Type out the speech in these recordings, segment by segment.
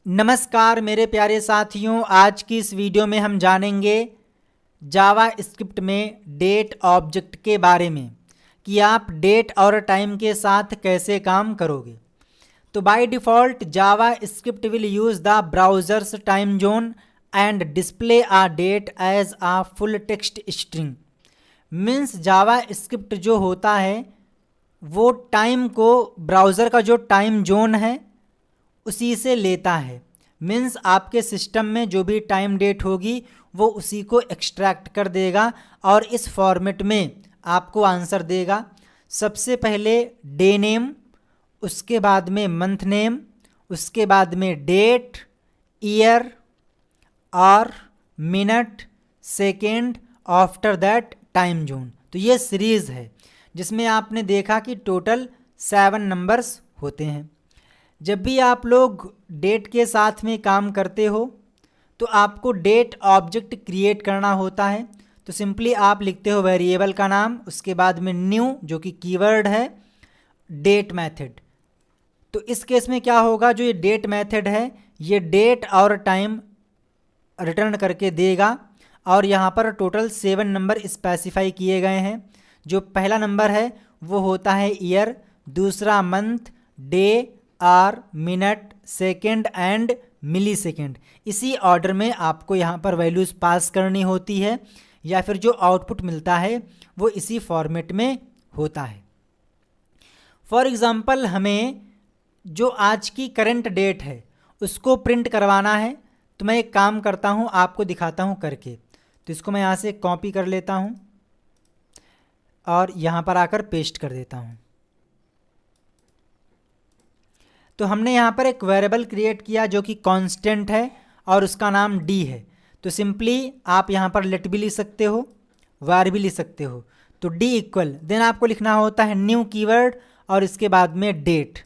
नमस्कार मेरे प्यारे साथियों, आज की इस वीडियो में हम जानेंगे जावा स्क्रिप्ट में डेट ऑब्जेक्ट के बारे में कि आप डेट और टाइम के साथ कैसे काम करोगे। तो by default JavaScript will use the browser's time zone and display a date as a full text string. Means JavaScript जो होता है वो टाइम को ब्राउज़र का जो टाइम जोन है उसी से लेता है। मीन्स आपके सिस्टम में जो भी टाइम डेट होगी वो उसी को एक्सट्रैक्ट कर देगा और इस फॉर्मेट में आपको आंसर देगा। सबसे पहले डे नेम, उसके बाद में मंथ नेम, उसके बाद में डेट, ईयर और minute, second, after that time zone. तो ये सीरीज़ है जिसमें आपने देखा कि टोटल 7 नंबर्स होते हैं। जब भी आप लोग डेट के साथ में काम करते हो तो आपको डेट ऑब्जेक्ट क्रिएट करना होता है। तो सिंपली आप लिखते हो वेरिएबल का नाम, उसके बाद में न्यू जो कि कीवर्ड है, डेट मेथड। तो इस केस में क्या होगा, जो ये डेट मेथड है ये डेट और टाइम रिटर्न करके देगा और यहाँ पर टोटल 7 नंबर स्पेसिफाई किए गए हैं। जो पहला नंबर है वो होता है ईयर, दूसरा month, day, hour, minute, second and millisecond. इसी ऑर्डर में आपको यहाँ पर वैल्यूज़ पास करनी होती है या फिर जो आउटपुट मिलता है वो इसी फॉर्मेट में होता है। फॉर एग्ज़ाम्पल हमें जो आज की करंट डेट है उसको प्रिंट करवाना है, तो मैं एक काम करता हूँ, आपको दिखाता हूँ करके। तो इसको मैं यहाँ से कॉपी कर लेता हूँ और यहाँ पर आकर पेस्ट कर देता हूँ। तो हमने यहाँ पर एक वेरिएबल क्रिएट किया जो कि कांस्टेंट है और उसका नाम डी है। तो सिंपली आप यहाँ पर लेट भी लिख सकते हो, वार भी लिख सकते हो। तो डी इक्वल देन आपको लिखना होता है न्यू कीवर्ड और इसके बाद में डेट,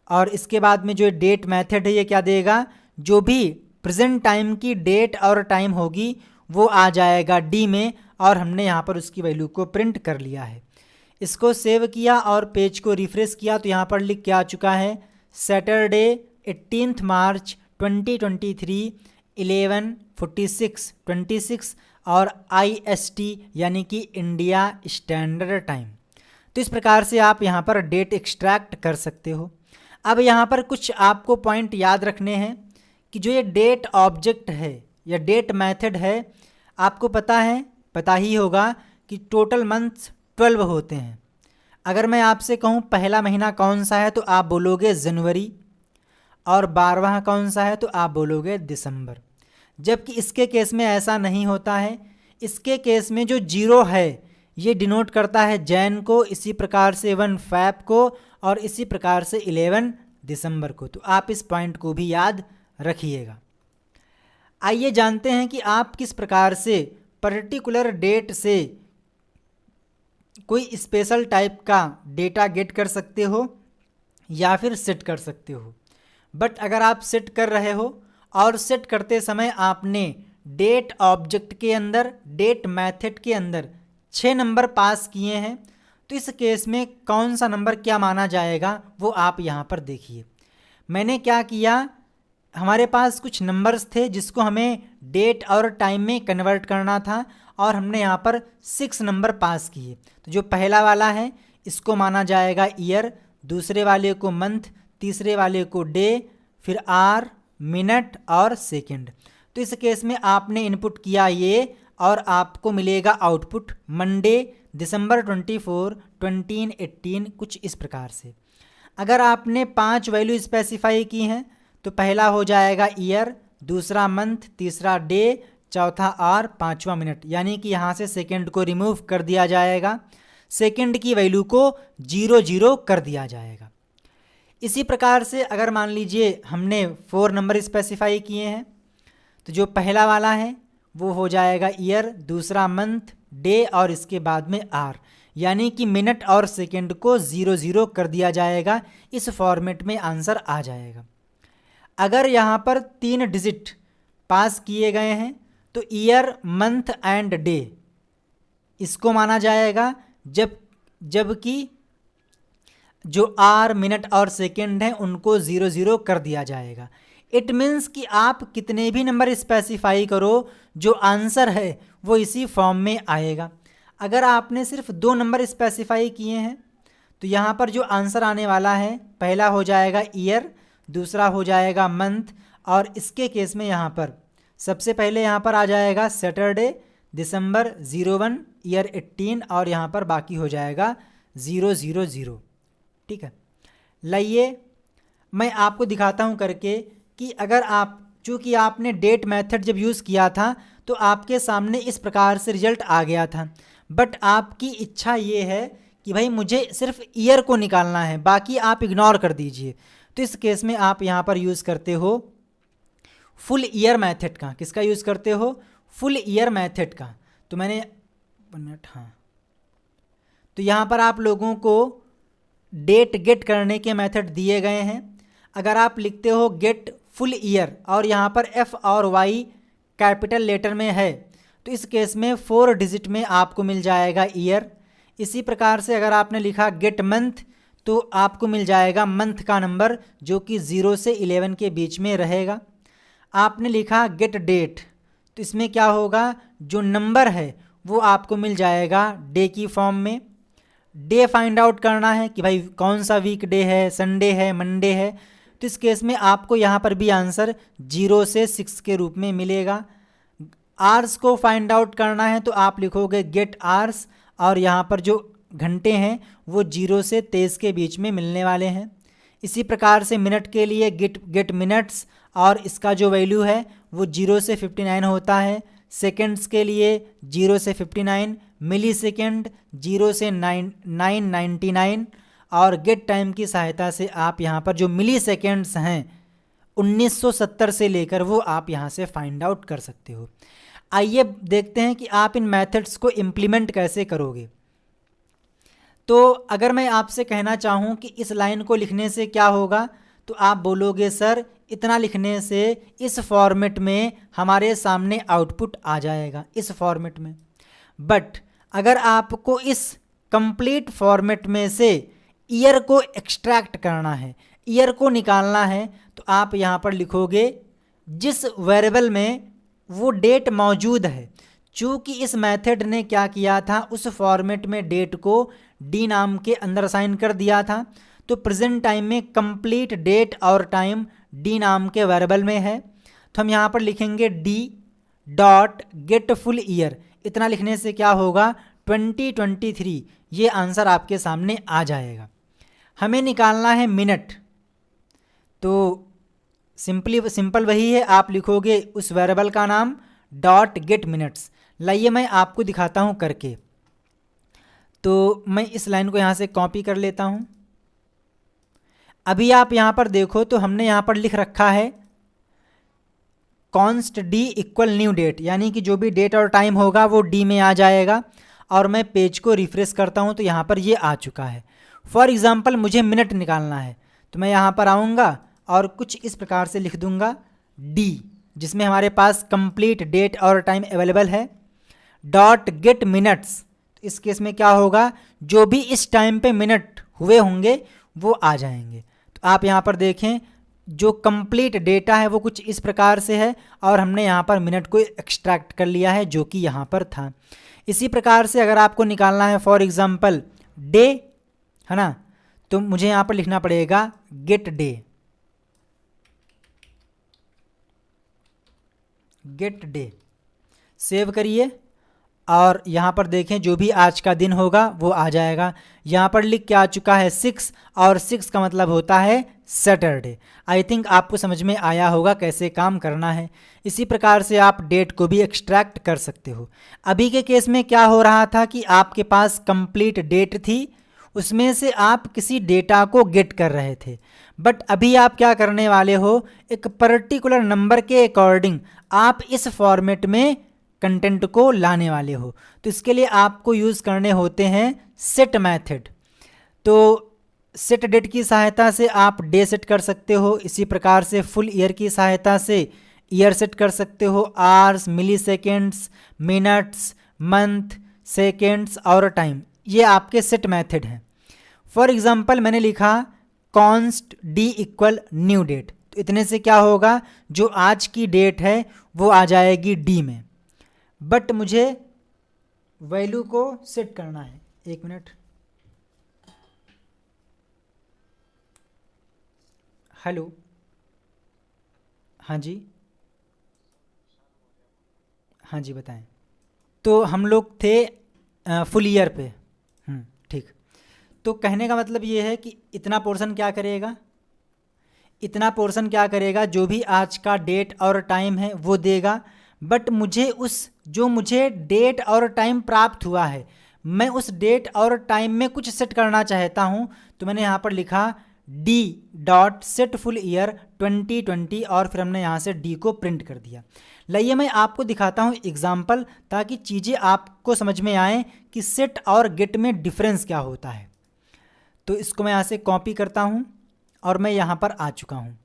और इसके बाद में जो डेट मेथड है ये क्या देगा, जो भी प्रेजेंट टाइम की डेट और टाइम होगी वो आ जाएगा डी में, और हमने यहाँ पर उसकी वैल्यू को प्रिंट कर लिया है। इसको सेव किया और पेज को रिफ्रेश किया तो यहाँ पर लिख के आ चुका है सैटरडे 18 मार्च 2023 11:46 और IST यानी कि इंडिया स्टैंडर्ड टाइम। तो इस प्रकार से आप यहाँ पर डेट एक्सट्रैक्ट कर सकते हो। अब यहाँ पर कुछ आपको पॉइंट याद रखने हैं कि जो ये डेट ऑब्जेक्ट है या डेट मेथड है, आपको पता ही होगा कि टोटल मंथ्स 12 होते हैं। अगर मैं आपसे कहूँ पहला महीना कौन सा है तो आप बोलोगे जनवरी, और 12वां कौन सा है तो आप बोलोगे दिसंबर। जबकि इसके केस में ऐसा नहीं होता है। इसके केस में जो 0 है ये डिनोट करता है जैन को, इसी प्रकार से 1 फैब को और इसी प्रकार से 11 दिसंबर को। तो आप इस पॉइंट को भी याद रखिएगा। आइए जानते हैं कि आप किस प्रकार से पर्टिकुलर डेट से कोई स्पेशल टाइप का डेटा गेट कर सकते हो या फिर सेट कर सकते हो। बट अगर आप सेट कर रहे हो और सेट करते समय आपने डेट ऑब्जेक्ट के अंदर, डेट मेथड के अंदर 6 नंबर पास किए हैं, तो इस केस में कौन सा नंबर क्या माना जाएगा वो आप यहाँ पर देखिए। मैंने क्या किया, हमारे पास कुछ नंबर्स थे जिसको हमें डेट और टाइम में कन्वर्ट करना था और हमने यहाँ पर 6 नंबर पास किए। तो जो पहला वाला है इसको माना जाएगा ईयर, दूसरे वाले को मंथ, तीसरे वाले को डे, फिर आर, मिनट और सेकंड। तो इस केस में आपने इनपुट किया ये और आपको मिलेगा आउटपुट मंडे दिसंबर 24 2018, कुछ इस प्रकार से। अगर आपने 5 वैल्यू स्पेसिफाई की हैं तो पहला हो जाएगा ईयर, दूसरा मंथ, तीसरा डे, चौथा आर, 5वां मिनट। यानी कि यहाँ से सेकंड को रिमूव कर दिया जाएगा, सेकंड की वैल्यू को 0 कर दिया जाएगा। इसी प्रकार से अगर मान लीजिए हमने 4 नंबर स्पेसिफाई किए हैं तो जो पहला वाला है वो हो जाएगा ईयर, दूसरा मंथ, डे और इसके बाद में आर, यानी कि मिनट और सेकंड को 0 कर दिया जाएगा। इस फॉर्मेट में आंसर आ जाएगा। अगर यहाँ पर 3 डिजिट पास किए गए हैं तो ईयर, मंथ एंड डे इसको माना जाएगा, जबकि जो आर, मिनट और सेकंड हैं उनको 0 कर दिया जाएगा। इट मीन्स कि आप कितने भी नंबर स्पेसिफाई करो, जो आंसर है वो इसी फॉर्म में आएगा। अगर आपने सिर्फ 2 नंबर स्पेसिफाई किए हैं तो यहाँ पर जो आंसर आने वाला है, पहला हो जाएगा ईयर, दूसरा हो जाएगा मंथ, और इसके केस में यहाँ पर सबसे पहले यहाँ पर आ जाएगा सैटरडे, दिसंबर 01, ईयर 18, और यहाँ पर बाकी हो जाएगा 000। ठीक है, लाइए मैं आपको दिखाता हूँ करके कि अगर आप, चूँकि आपने डेट मेथड जब यूज़ किया था तो आपके सामने इस प्रकार से रिजल्ट आ गया था, बट आपकी इच्छा ये है कि भाई मुझे सिर्फ ईयर को निकालना है, बाकी आप इग्नोर कर दीजिए। तो इस केस में आप यहाँ पर यूज़ करते हो फुल ईयर मेथड का। किसका यूज़ करते हो? फुल ईयर मेथड का। तो मैंने 1 मिनट, हाँ, तो यहाँ पर आप लोगों को डेट गेट करने के मेथड दिए गए हैं। अगर आप लिखते हो गेट फुल ईयर और यहाँ पर एफ और वाई कैपिटल लेटर में है तो इस केस में 4 डिजिट में आपको मिल जाएगा ईयर। इसी प्रकार से अगर आपने लिखा गेट मंथ तो आपको मिल जाएगा मंथ का नंबर जो कि 0 से 11 के बीच में रहेगा। आपने लिखा गेट डेट तो इसमें क्या होगा, जो नंबर है वो आपको मिल जाएगा डे की फॉर्म में। डे फाइंड आउट करना है कि भाई कौन सा वीक डे है, संडे है, मंडे है, तो इस केस में आपको यहाँ पर भी आंसर 0 से 6 के रूप में मिलेगा। आवर्स को फाइंड आउट करना है तो आप लिखोगे गेट आवर्स और यहाँ पर जो घंटे हैं वो 0 से 23 के बीच में मिलने वाले हैं। इसी प्रकार से मिनट के लिए गेट मिनट्स और इसका जो वैल्यू है वो 0 से 59 होता है। सेकंड्स के लिए 0 से 59, मिली सेकेंड 0 से 999, और गेट टाइम की सहायता से आप यहाँ पर जो मिली सेकेंड्स हैं 1970 से लेकर वो आप यहाँ से फाइंड आउट कर सकते हो। आइए देखते हैं कि आप इन मेथड्स को इम्प्लीमेंट कैसे करोगे। तो अगर मैं आपसे कहना चाहूँ कि इस लाइन को लिखने से क्या होगा तो आप बोलोगे सर इतना लिखने से इस फॉर्मेट में हमारे सामने आउटपुट आ जाएगा, इस फॉर्मेट में। बट अगर आपको इस कंप्लीट फॉर्मेट में से ईयर को एक्सट्रैक्ट करना है, ईयर को निकालना है, तो आप यहाँ पर लिखोगे जिस वेरिएबल में वो डेट मौजूद है। चूँकि इस मेथड ने क्या किया था, उस फॉर्मेट में डेट को डी नाम के अंदर असाइन कर दिया था, तो प्रेजेंट टाइम में कंप्लीट डेट और टाइम डी नाम के वेरिएबल में है। तो हम यहाँ पर लिखेंगे D dot get full year. इतना लिखने से क्या होगा, 2023, ये आंसर आपके सामने आ जाएगा। हमें निकालना है मिनट, तो सिंपल वही है, आप लिखोगे उस वेरिएबल का नाम डॉट गेट मिनट्स। लाइए मैं आपको दिखाता हूँ करके। तो मैं इस लाइन को यहाँ से कॉपी कर लेता हूँ। अभी आप यहाँ पर देखो तो हमने यहाँ पर लिख रखा है const D equal new date, यानी कि जो भी डेट और टाइम होगा वो डी में आ जाएगा। और मैं पेज को रिफ्रेश करता हूँ तो यहाँ पर ये आ चुका है। फॉर एग्ज़ाम्पल मुझे मिनट निकालना है तो मैं यहाँ पर आऊँगा और कुछ इस प्रकार से लिख दूँगा डी, जिसमें हमारे पास कंप्लीट डेट और टाइम अवेलेबल है, डॉट गेट मिनट्स। इस केस में क्या होगा, जो भी इस टाइम पे मिनट हुए होंगे वो आ जाएंगे। तो आप यहाँ पर देखें जो कंप्लीट डेटा है वो कुछ इस प्रकार से है और हमने यहाँ पर मिनट को एक्सट्रैक्ट कर लिया है जो कि यहाँ पर था। इसी प्रकार से अगर आपको निकालना है फॉर एग्ज़ाम्पल डे, है ना, तो मुझे यहाँ पर लिखना पड़ेगा get day, get day. Save करिए और यहाँ पर देखें जो भी आज का दिन होगा वो आ जाएगा। यहाँ पर लिख के आ चुका है 6 और 6 का मतलब होता है सैटरडे। आई थिंक आपको समझ में आया होगा कैसे काम करना है। इसी प्रकार से आप डेट को भी एक्सट्रैक्ट कर सकते हो। अभी के केस में क्या हो रहा था कि आपके पास कंप्लीट डेट थी, उसमें से आप किसी डेटा को गेट कर रहे थे, बट अभी आप क्या करने वाले हो, एक पर्टिकुलर नंबर के अकॉर्डिंग आप इस फॉर्मेट में कंटेंट को लाने वाले हो। तो इसके लिए आपको यूज़ करने होते हैं सेट मेथड। तो सेट डेट की सहायता से आप डे सेट कर सकते हो, इसी प्रकार से फुल ईयर की सहायता से ईयर सेट कर सकते हो, hours, milliseconds, minutes, month, seconds और टाइम, ये आपके सेट मेथड हैं। फॉर एग्ज़ाम्पल मैंने लिखा const D equal new date, तो इतने से क्या होगा, जो आज की डेट है वो आ जाएगी डी में। बट मुझे वैल्यू को सेट करना है। एक मिनट, हेलो, हाँ जी, हाँ जी बताएं। तो हम लोग थे फुल ईयर पे। ठीक। तो कहने का मतलब ये है कि इतना पोर्शन क्या करेगा, इतना पोर्शन क्या करेगा, जो भी आज का डेट और टाइम है वो देगा। बट मुझे जो मुझे डेट और टाइम प्राप्त हुआ है, मैं उस डेट और टाइम में कुछ सेट करना चाहता हूँ। तो मैंने यहाँ पर लिखा D dot set full year 2020 और फिर हमने यहाँ से डी को प्रिंट कर दिया। लाइए मैं आपको दिखाता हूँ एग्जाम्पल, ताकि चीज़ें आपको समझ में आए कि सेट और गेट में डिफरेंस क्या होता है। तो इसको मैं यहाँ से कॉपी करता हूँ और मैं यहाँ पर आ चुका हूँ।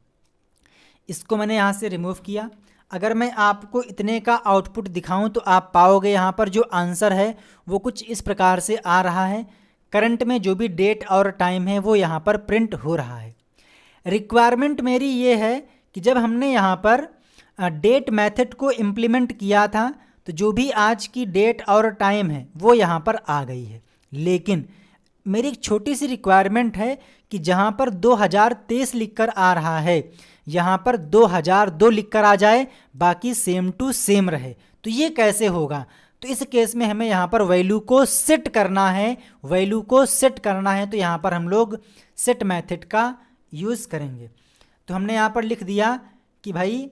इसको मैंने यहाँ से रिमूव किया। अगर मैं आपको इतने का आउटपुट दिखाऊं तो आप पाओगे यहाँ पर जो आंसर है वो कुछ इस प्रकार से आ रहा है। करंट में जो भी डेट और टाइम है वो यहाँ पर प्रिंट हो रहा है। रिक्वायरमेंट मेरी ये है कि जब हमने यहाँ पर डेट मेथड को इम्प्लीमेंट किया था तो जो भी आज की डेट और टाइम है वो यहाँ पर आ गई है। लेकिन मेरी एक छोटी सी रिक्वायरमेंट है कि जहाँ पर 2023 लिखकर आ रहा है यहाँ पर 2002 लिखकर आ जाए, बाकी सेम टू सेम रहे। तो ये कैसे होगा? तो इस केस में हमें यहाँ पर वैल्यू को सेट करना है। वैल्यू को सेट करना है तो यहाँ पर हम लोग सेट मेथड का यूज़ करेंगे। तो हमने यहाँ पर लिख दिया कि भाई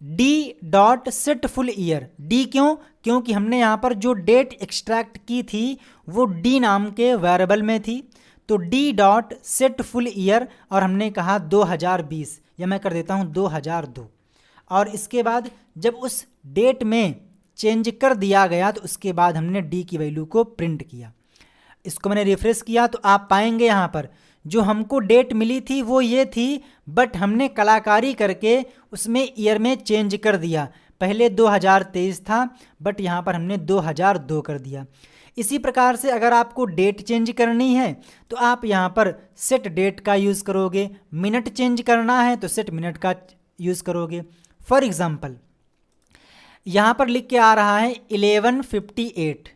D dot set full year. D क्यों? क्योंकि हमने यहाँ पर जो डेट एक्सट्रैक्ट की थी वो डी नाम के वेरिएबल में थी। तो D dot set full year और हमने कहा 2020, या मैं कर देता हूँ 2002। और इसके बाद जब उस डेट में चेंज कर दिया गया तो उसके बाद हमने डी की वैल्यू को प्रिंट किया। इसको मैंने रिफ्रेश किया तो आप पाएंगे यहाँ पर जो हमको डेट मिली थी वो ये थी, बट हमने कलाकारी करके उसमें ईयर में चेंज कर दिया। पहले 2023 था बट यहाँ पर हमने 2002 कर दिया। इसी प्रकार से अगर आपको डेट चेंज करनी है तो आप यहाँ पर सेट डेट का यूज़ करोगे, मिनट चेंज करना है तो सेट मिनट का यूज़ करोगे। फॉर एग्ज़ाम्पल यहाँ पर लिख के आ रहा है 11:58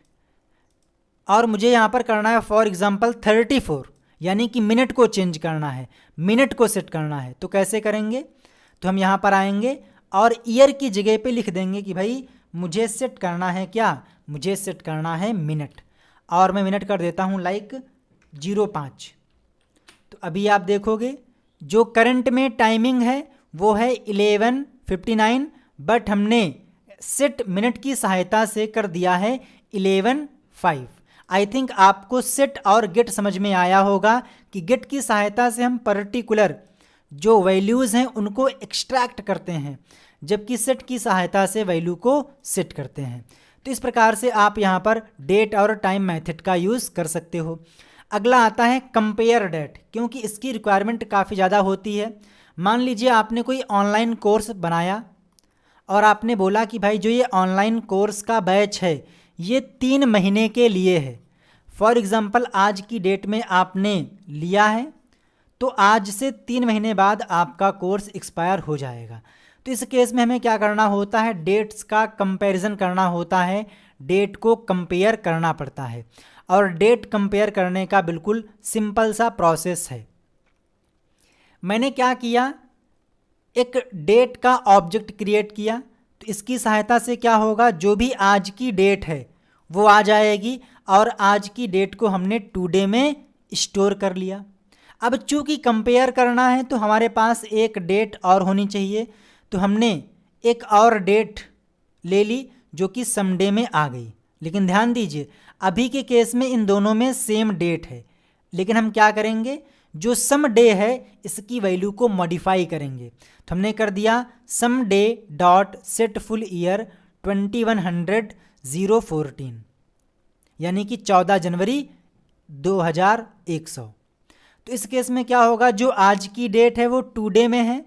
और मुझे यहाँ पर करना है फॉर एग्ज़ाम्पल 34, यानी कि मिनट को चेंज करना है, मिनट को सेट करना है। तो कैसे करेंगे? तो हम यहाँ पर आएंगे और ईयर की जगह पे लिख देंगे कि भाई मुझे सेट करना है क्या, मुझे सेट करना है मिनट। और मैं मिनट कर देता हूँ लाइक 05। तो अभी आप देखोगे जो करंट में टाइमिंग है वो है 11:59, बट हमने सेट मिनट की सहायता से कर दिया है 11:05। आई थिंक आपको सेट और गेट समझ में आया होगा कि गेट की सहायता से हम पर्टिकुलर जो वैल्यूज़ हैं उनको एक्सट्रैक्ट करते हैं, जबकि सेट की सहायता से वैल्यू को सेट करते हैं। तो इस प्रकार से आप यहाँ पर डेट और टाइम मेथड का यूज़ कर सकते हो। अगला आता है कंपेयर डेट, क्योंकि इसकी रिक्वायरमेंट काफ़ी ज़्यादा होती है। मान लीजिए आपने कोई ऑनलाइन कोर्स बनाया और आपने बोला कि भाई जो ये ऑनलाइन कोर्स का बैच है ये 3 महीने के लिए है। फॉर एग्ज़ाम्पल आज की डेट में आपने लिया है तो आज से 3 महीने बाद आपका कोर्स एक्सपायर हो जाएगा। तो इस केस में हमें क्या करना होता है? डेट्स का कंपैरिजन करना होता है, डेट को कंपेयर करना पड़ता है। और डेट कंपेयर करने का बिल्कुल सिंपल सा प्रोसेस है। मैंने क्या किया, एक डेट का ऑब्जेक्ट क्रिएट किया। तो इसकी सहायता से क्या होगा, जो भी आज की डेट है वो आ जाएगी और आज की डेट को हमने टुडे में स्टोर कर लिया। अब चूंकि कंपेयर करना है तो हमारे पास एक डेट और होनी चाहिए, तो हमने एक और डेट ले ली जो कि समडे में आ गई। लेकिन ध्यान दीजिए अभी के केस में इन दोनों में सेम डेट है, लेकिन हम क्या करेंगे, जो सम डे है इसकी वैल्यू को मॉडिफाई करेंगे। तो हमने कर दिया some day dot set full year 2100/014, यानी कि 14 जनवरी 2100। तो इस केस में क्या होगा, जो आज की डेट है वो टुडे में है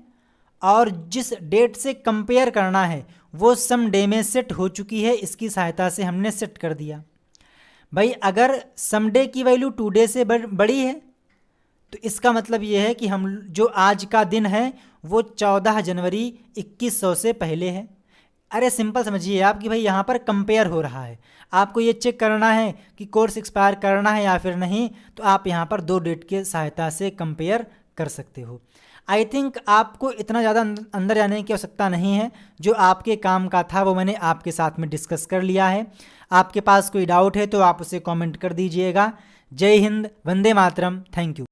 और जिस डेट से कंपेयर करना है वो सम डे में सेट हो चुकी है। इसकी सहायता से हमने सेट कर दिया। भाई अगर सम डे की वैल्यू टुडे से बड़ी है तो इसका मतलब ये है कि हम जो आज का दिन है वो 14 जनवरी 2100 से पहले है। अरे सिंपल समझिए आप कि भाई यहाँ पर कंपेयर हो रहा है, आपको ये चेक करना है कि कोर्स एक्सपायर करना है या फिर नहीं, तो आप यहाँ पर दो डेट की सहायता से कंपेयर कर सकते हो। आई थिंक आपको इतना ज़्यादा अंदर जाने की आवश्यकता नहीं है, जो आपके काम का था वो मैंने आपके साथ में डिस्कस कर लिया है। आपके पास कोई डाउट है तो आप उसे कमेंट कर दीजिएगा। जय हिंद, वंदे मातरम, थैंक यू।